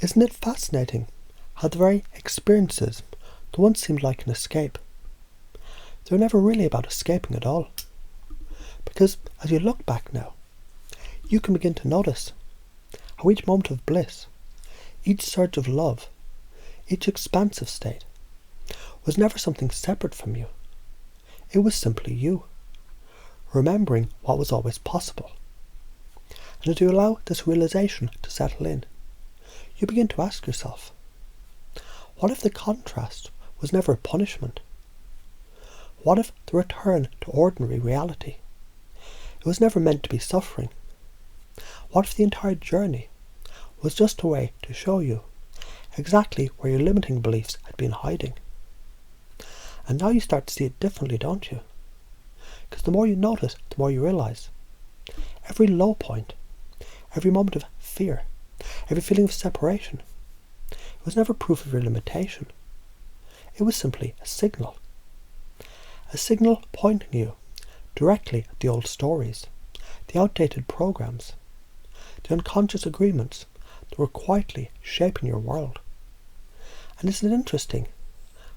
Isn't it fascinating how the very experiences that once seemed like an escape, they were never really about escaping at all? Because as you look back now, you can begin to notice how each moment of bliss, each surge of love, each expansive state was never something separate from you. It was simply you, remembering what was always possible. And as you allow this realization to settle in, you begin to ask yourself, what if the contrast was never a punishment? What if the return to ordinary reality, it was never meant to be suffering? What if the entire journey was just a way to show you exactly where your limiting beliefs had been hiding? And now you start to see it differently, don't you? Because the more you notice, the more you realize every low point, every moment of fear, every feeling of separation, it was never proof of your limitation. It was simply a signal pointing you directly at the old stories, the outdated programs, the unconscious agreements that were quietly shaping your world. And isn't it interesting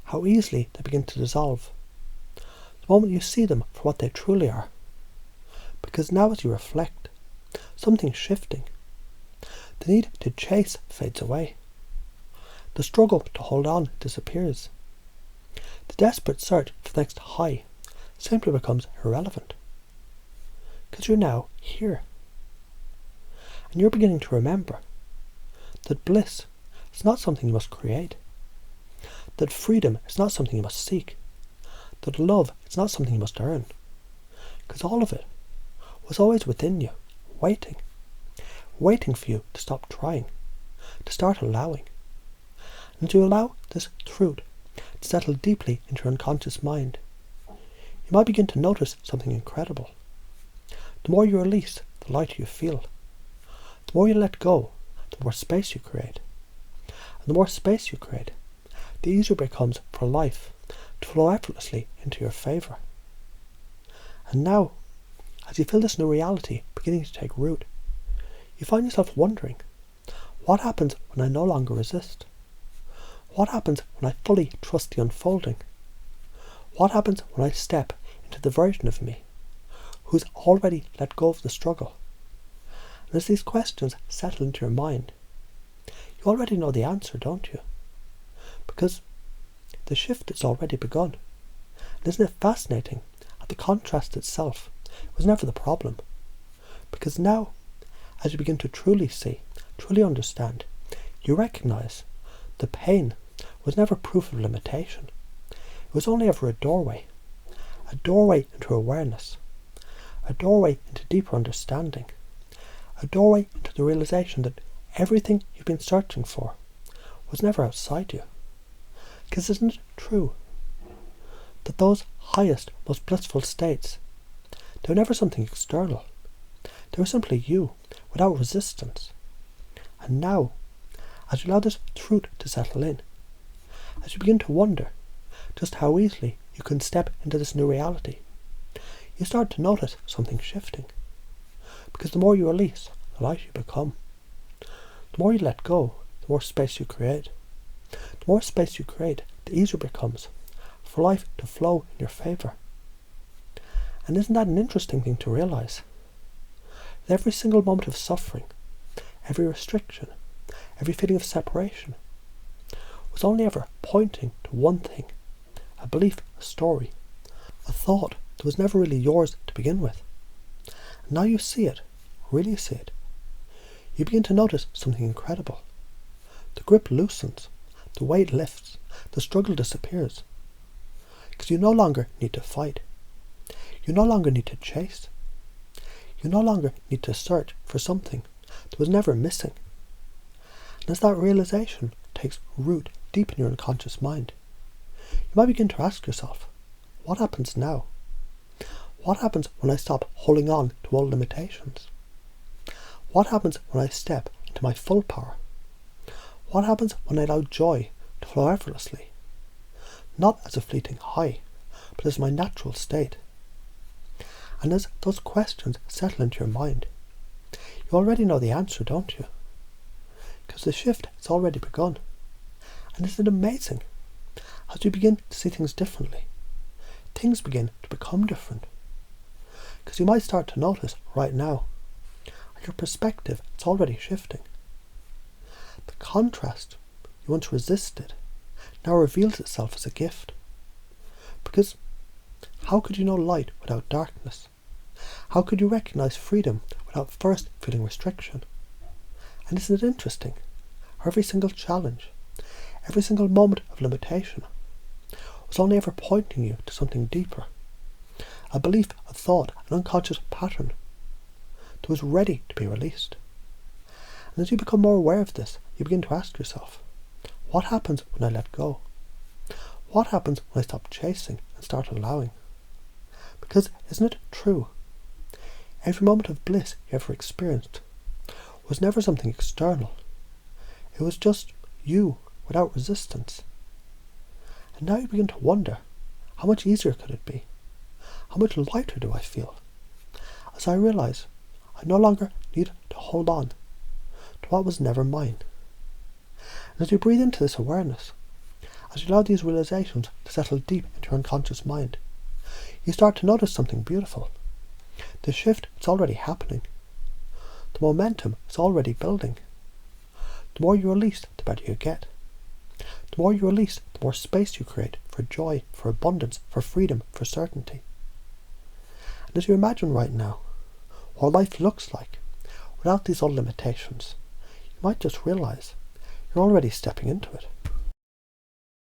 how easily they begin to dissolve the moment you see them for what they truly are? Because now as you reflect, something's shifting. The need to chase fades away. The struggle to hold on disappears. The desperate search for the next high simply becomes irrelevant. Because you're now here. And you're beginning to remember that bliss is not something you must create. That freedom is not something you must seek. That love is not something you must earn. Because all of it was always within you, waiting for you to stop trying, to start allowing, and to allow this truth to settle deeply into your unconscious mind. You might begin to notice something incredible. The more you release, the lighter you feel. The more you let go, the more space you create. And the more space you create, the easier it becomes for life to flow effortlessly into your favour. And now, as you feel this new reality beginning to take root, you find yourself wondering, what happens when I no longer resist? What happens when I fully trust the unfolding? What happens when I step into the version of me who's already let go of the struggle? And as these questions settle into your mind, you already know the answer, don't you? Because the shift has already begun. And isn't it fascinating how the contrast itself was never the problem? Because now, as you begin to truly see, truly understand, you recognize the pain was never proof of limitation. It was only ever a doorway into awareness, a doorway into deeper understanding, a doorway into the realization that everything you've been searching for was never outside you. Because isn't it true that those highest, most blissful states, they were never something external. They were simply you, without resistance. And now, as you allow this truth to settle in, as you begin to wonder just how easily you can step into this new reality, you start to notice something shifting. Because the more you release, the lighter you become. The more you let go, the more space you create. The more space you create, the easier it becomes for life to flow in your favour. And isn't that an interesting thing to realise? That every single moment of suffering, every restriction, every feeling of separation, was only ever pointing to one thing, a belief, a story, a thought that was never really yours to begin with. And now you see it, really see it. You begin to notice something incredible. The grip loosens, the weight lifts, the struggle disappears. Because you no longer need to fight. You no longer need to chase. You no longer need to search for something that was never missing. And as that realization takes root deep in your unconscious mind, you might begin to ask yourself, what happens now? What happens when I stop holding on to old limitations? What happens when I step into my full power? What happens when I allow joy to flow effortlessly? Not as a fleeting high, but as my natural state. And as those questions settle into your mind, you already know the answer, don't you? because the shift has already begun. And isn't it amazing? As you begin to see things differently, things begin to become different. Because you might start to notice right now, your perspective is already shifting. The contrast you once resisted now reveals itself as a gift. Because how could you know light without darkness? How could you recognize freedom without first feeling restriction? And isn't it interesting how every single challenge, every single moment of limitation was only ever pointing you to something deeper, a belief, a thought, an unconscious pattern that was ready to be released. And as you become more aware of this, you begin to ask yourself, what happens when I let go? What happens when I stop chasing and start allowing? Because isn't it true? Every moment of bliss you ever experienced was never something external. It was just you without resistance. And now you begin to wonder, how much easier could it be? How much lighter do I feel? As I realize I no longer need to hold on to what was never mine. And as you breathe into this awareness, as you allow these realizations to settle deep into your unconscious mind, you start to notice something beautiful. The shift is already happening. The momentum is already building. The more you release, the better you get. The more you release, the more space you create for joy, for abundance, for freedom, for certainty. And as you imagine right now what life looks like without these old limitations, you might just realize you're already stepping into it.